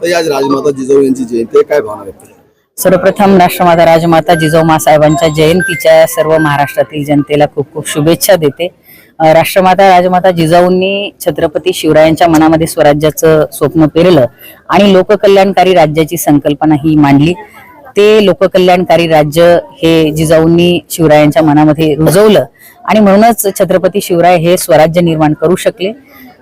तर आज राजमाता जिजाऊ यांची जयंती आहे, काय भावना व्यक्त करता? सर्वप्रथम राष्ट्रमाता राजमाता जिजाऊ मासाहेबांच्या जयंतीच्या सर्व महाराष्ट्रातील जनतेला खूप खूप शुभेच्छा देते। राष्ट्रमाता राजमाता जिजाऊंनी छत्रपती शिवरायांच्या मनामध्ये स्वराज्याचं स्वप्न पेरलं आणि लोककल्याणकारी राज्याची संकल्पना ही मांडली। ते लोककल्याणकारी राज्य हे जिजाऊंनी शिवरायांच्या मनामध्ये रुजवलं आणि म्हणूनच छत्रपती शिवराय हे स्वराज्य निर्माण करू शकले।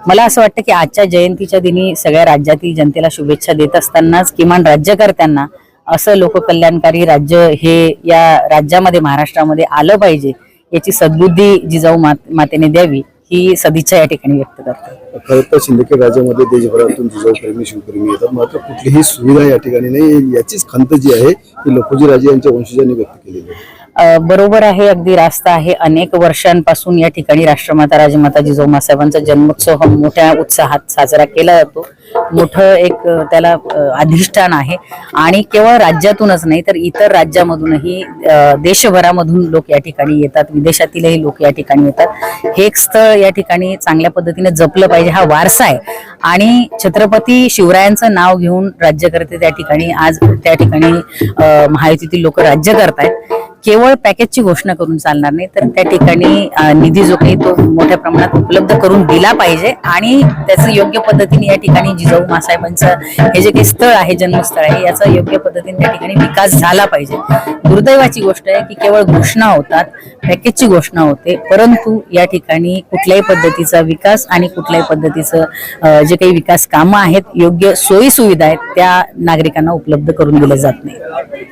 मला असं वाटतं की आजच्या जयंतीच्या दिनी सगळ्या राज्यातील जनतेला शुभेच्छा देत असतानाच किमान राज्यकर्त्यांना असं लोककल्याणकारी राज्य हे या राज्यामध्ये महाराष्ट्रामध्ये आलं पाहिजे याची सद्बुद्धी जिजाऊ मातेने द्यावी ही सदिच्छा या ठिकाणी व्यक्त करते। खरं तर सिंदखेड राज्यामध्ये देशभरातून जिजाऊ प्रेमी शिवप्रेमी येतात, मात्र कुठलीही सुविधा या ठिकाणी नाही, याचीच खंत जी आहे ती लखुजी राजे यांच्या वंशजांनी व्यक्त केलेली आहे। बरोबर आहे, अगदी रास्त आहे। अनेक वर्षांपासून या ठिकाणी राष्ट्रमाता राजमाता जिजाऊ मासाहेबांचा जन्मोत्सव हा मोठ्या उत्साहात साजरा केला जातो। मोठं एक त्याला अधिष्ठान आहे आणि केवळ राज्यातूनच नाही तर इतर राज्यामधूनही देशभरामधून लोक या ठिकाणी येतात, विदेशातीलही लोक या ठिकाणी येतात। हे एक स्थळ या ठिकाणी चांगल्या पद्धतीने जपलं पाहिजे, हा वारसा आहे आणि छत्रपती शिवरायांचं नाव घेऊन राज्यकर्ते त्या ठिकाणी आज त्या ठिकाणी महायुतीतील लोक राज्य करतायत। केवळ पॅकेजची घोषणा करून चालणार नाही तर त्या ठिकाणी निधी जो काही तो मोठ्या प्रमाणात उपलब्ध करून दिला पाहिजे आणि त्याचं योग्य पद्धतीने या ठिकाणी जिजाऊ मासाहेबांचं हे जे काही स्थळ आहे, जन्मस्थळ आहे, याचा योग्य पद्धतीने त्या ठिकाणी विकास झाला पाहिजे। दुर्दैवाची गोष्ट आहे की केवळ घोषणा होतात, पॅकेजची घोषणा होते, परंतु या ठिकाणी कुठल्याही पद्धतीचा विकास आणि कुठल्याही पद्धतीचं जे काही विकास कामं आहेत, योग्य सोयी सुविधा आहेत त्या नागरिकांना उपलब्ध करून दिल्या जात नाही।